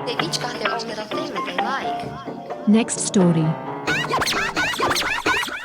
They've each got their own little thing that they like. Next story.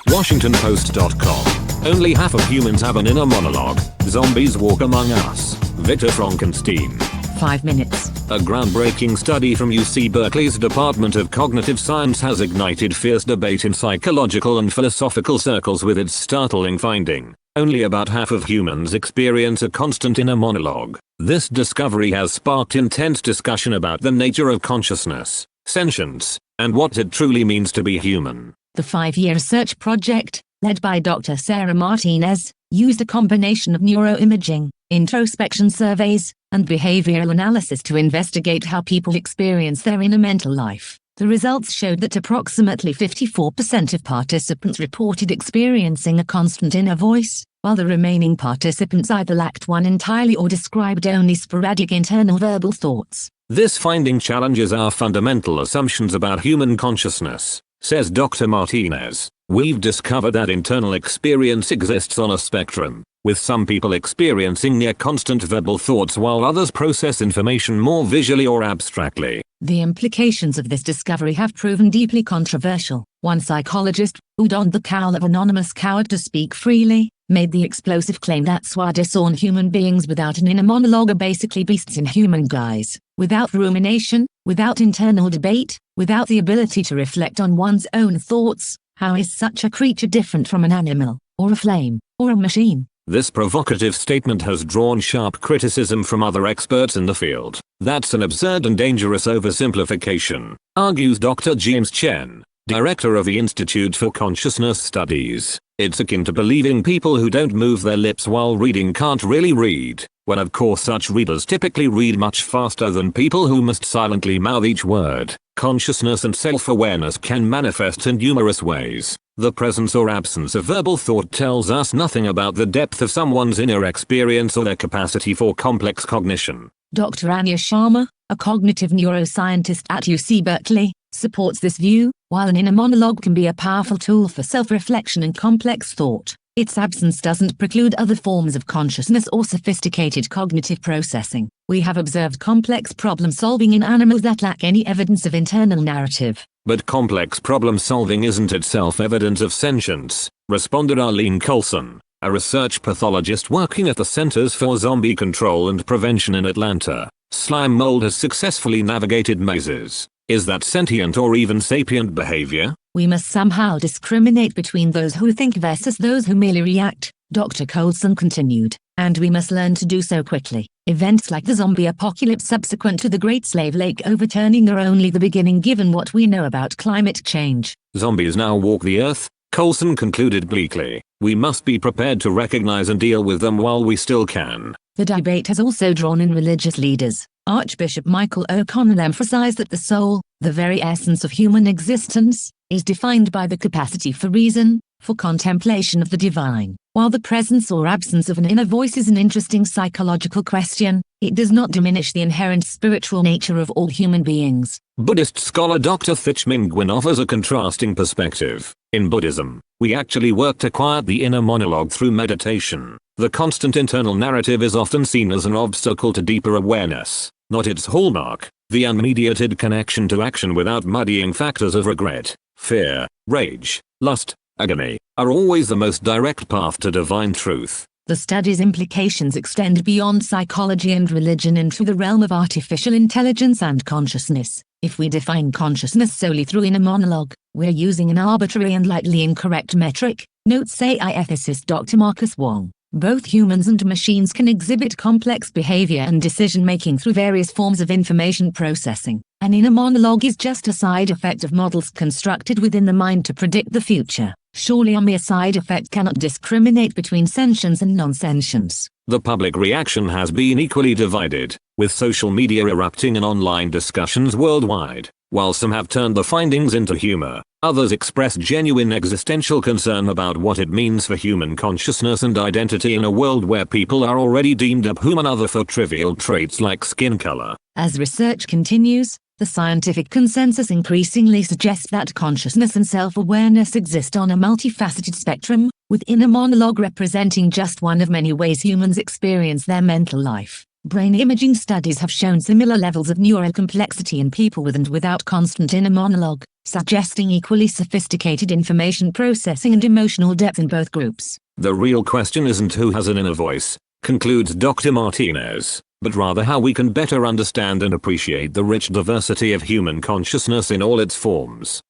WashingtonPost.com. Only half of humans have an inner monologue. Zombies walk among us. Victor Frankenstein. 5 minutes. A groundbreaking study from UC Berkeley's Department of Cognitive Science has ignited fierce debate in psychological and philosophical circles with its startling finding. Only about half of humans experience a constant inner monologue. This discovery has sparked intense discussion about the nature of consciousness, sentience, and what it truly means to be human. The 5-year research project, led by Dr. Sarah Martinez, used a combination of neuroimaging, introspection surveys, and behavioral analysis to investigate how people experience their inner mental life. The results showed that approximately 54% of participants reported experiencing a constant inner voice, while the remaining participants either lacked one entirely or described only sporadic internal verbal thoughts. This finding challenges our fundamental assumptions about human consciousness, says Dr. Martinez. We've discovered that internal experience exists on a spectrum, with some people experiencing near constant verbal thoughts while others process information more visually or abstractly. The implications of this discovery have proven deeply controversial. One psychologist, who donned the cowl of anonymous coward to speak freely, made the explosive claim that soi-disant human beings without an inner monologue are basically beasts in human guise, without rumination, without internal debate, without the ability to reflect on one's own thoughts. How is such a creature different from an animal, or a flame, or a machine? This provocative statement has drawn sharp criticism from other experts in the field. That's an absurd and dangerous oversimplification, argues Dr. James Chen, director of the Institute for Consciousness Studies. It's akin to believing people who don't move their lips while reading can't really read, when of course such readers typically read much faster than people who must silently mouth each word. Consciousness and self-awareness can manifest in numerous ways. The presence or absence of verbal thought tells us nothing about the depth of someone's inner experience or their capacity for complex cognition. Dr. Anya Sharma, a cognitive neuroscientist at UC Berkeley, supports this view. While an inner monologue can be a powerful tool for self-reflection and complex thought, its absence doesn't preclude other forms of consciousness or sophisticated cognitive processing. We have observed complex problem-solving in animals that lack any evidence of internal narrative. But complex problem-solving isn't itself evidence of sentience, responded Arlene Colson, a research pathologist working at the Centers for Zombie Control and Prevention in Atlanta. Slime mold has successfully navigated mazes. Is that sentient or even sapient behavior? We must somehow discriminate between those who think versus those who merely react, Dr. Colson continued, and we must learn to do so quickly. Events like the zombie apocalypse subsequent to the Great Slave Lake overturning are only the beginning given what we know about climate change. Zombies now walk the earth, Colson concluded bleakly. We must be prepared to recognize and deal with them while we still can. The debate has also drawn in religious leaders. Archbishop Michael O'Connell emphasized that the soul, the very essence of human existence, is defined by the capacity for reason, for contemplation of the divine. While the presence or absence of an inner voice is an interesting psychological question, it does not diminish the inherent spiritual nature of all human beings. Buddhist scholar Dr. Thich Nguyen offers a contrasting perspective. In Buddhism, we actually work to quiet the inner monologue through meditation. The constant internal narrative is often seen as an obstacle to deeper awareness, not its hallmark. The unmediated connection to action without muddying factors of regret, fear, rage, lust, agony, are always the most direct path to divine truth. The study's implications extend beyond psychology and religion into the realm of artificial intelligence and consciousness. If we define consciousness solely through inner monologue, we're using an arbitrary and likely incorrect metric, notes AI ethicist Dr. Marcus Wong. Both humans and machines can exhibit complex behavior and decision-making through various forms of information processing. An inner monologue is just a side effect of models constructed within the mind to predict the future. Surely a mere side effect cannot discriminate between sentience and non-sentience. The public reaction has been equally divided, with social media erupting in online discussions worldwide. While some have turned the findings into humor, others express genuine existential concern about what it means for human consciousness and identity in a world where people are already deemed abhuman for trivial traits like skin color. As research continues, the scientific consensus increasingly suggests that consciousness and self-awareness exist on a multifaceted spectrum, with inner monologue representing just one of many ways humans experience their mental life. Brain imaging studies have shown similar levels of neural complexity in people with and without constant inner monologue, suggesting equally sophisticated information processing and emotional depth in both groups. The real question isn't who has an inner voice, concludes Dr. Martinez, but rather how we can better understand and appreciate the rich diversity of human consciousness in all its forms.